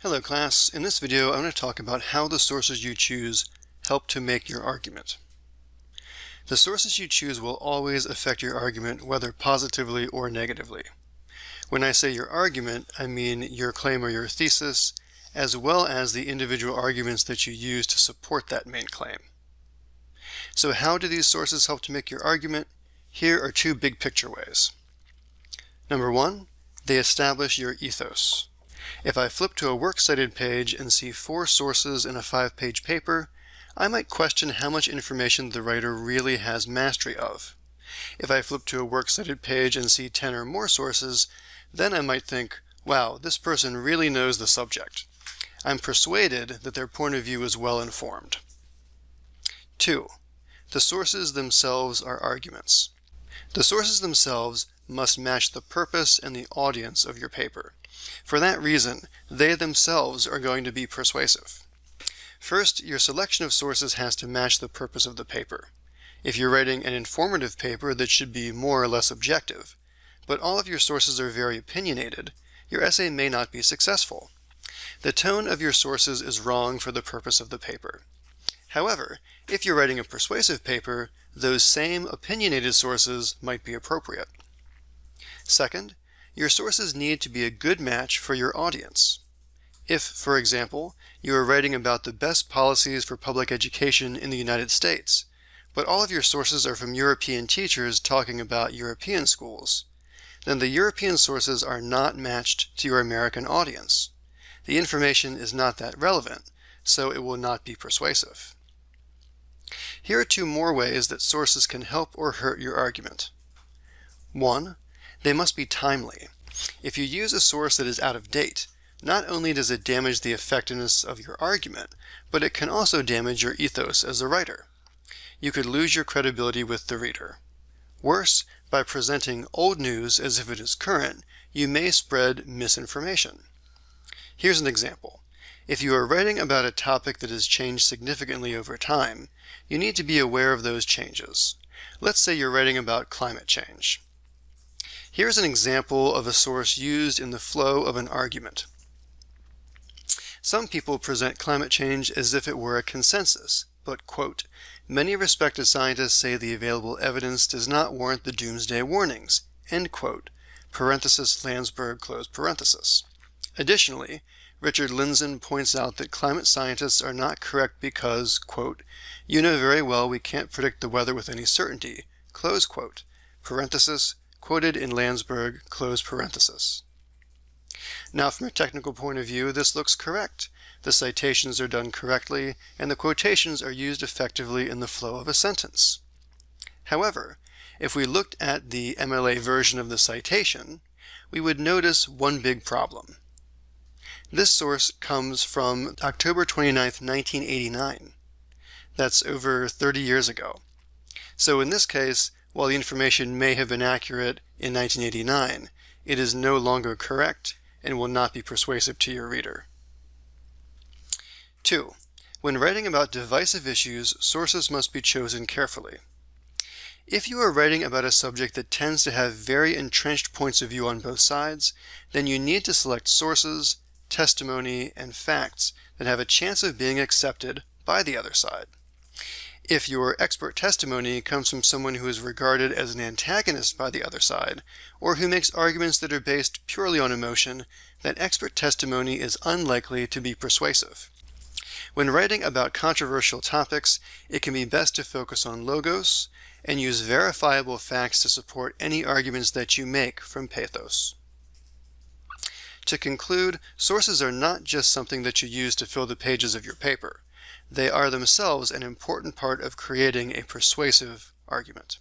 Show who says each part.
Speaker 1: Hello class, in this video I'm going to talk about how the sources you choose help to make your argument. The sources you choose will always affect your argument, whether positively or negatively. When I say your argument, I mean your claim or your thesis, as well as the individual arguments that you use to support that main claim. So how do these sources help to make your argument? Here are two big picture ways. Number one, they establish your ethos. If I flip to a works cited page and see 4 sources in a 5-page paper, I might question how much information the writer really has mastery of. If I flip to a works cited page and see 10 or more sources, then I might think, wow, this person really knows the subject. I'm persuaded that their point of view is well informed. 2. The sources themselves are arguments. The sources themselves must match the purpose and the audience of your paper. For that reason, they themselves are going to be persuasive. First, your selection of sources has to match the purpose of the paper. If you're writing an informative paper that should be more or less objective, but all of your sources are very opinionated, your essay may not be successful. The tone of your sources is wrong for the purpose of the paper. However, if you're writing a persuasive paper, those same opinionated sources might be appropriate. Second, your sources need to be a good match for your audience. If, for example, you are writing about the best policies for public education in the United States, but all of your sources are from European teachers talking about European schools, then the European sources are not matched to your American audience. The information is not that relevant, so it will not be persuasive. Here are 2 more ways that sources can help or hurt your argument. 1. They must be timely. If you use a source that is out of date, not only does it damage the effectiveness of your argument, but it can also damage your ethos as a writer. You could lose your credibility with the reader. Worse, by presenting old news as if it is current, you may spread misinformation. Here's an example. If you are writing about a topic that has changed significantly over time, you need to be aware of those changes. Let's say you're writing about climate change. Here's an example of a source used in the flow of an argument. Some people present climate change as if it were a consensus, but, quote, many respected scientists say the available evidence does not warrant the doomsday warnings, end quote, parenthesis Landsberg, close parenthesis. Additionally, Richard Lindzen points out that climate scientists are not correct because, quote, you know very well we can't predict the weather with any certainty, close quote, parenthesis, quoted in Landsberg, close parenthesis. Now, from a technical point of view, this looks correct. The citations are done correctly, and the quotations are used effectively in the flow of a sentence. However, if we looked at the MLA version of the citation, we would notice one big problem. This source comes from October 29, 1989. That's over 30 years ago. So in this case, while the information may have been accurate in 1989, it is no longer correct and will not be persuasive to your reader. 2. When writing about divisive issues, sources must be chosen carefully. If you are writing about a subject that tends to have very entrenched points of view on both sides, then you need to select sources, testimony, and facts that have a chance of being accepted by the other side. If your expert testimony comes from someone who is regarded as an antagonist by the other side, or who makes arguments that are based purely on emotion, then expert testimony is unlikely to be persuasive. When writing about controversial topics, it can be best to focus on logos and use verifiable facts to support any arguments that you make from pathos. To conclude, sources are not just something that you use to fill the pages of your paper. They are themselves an important part of creating a persuasive argument.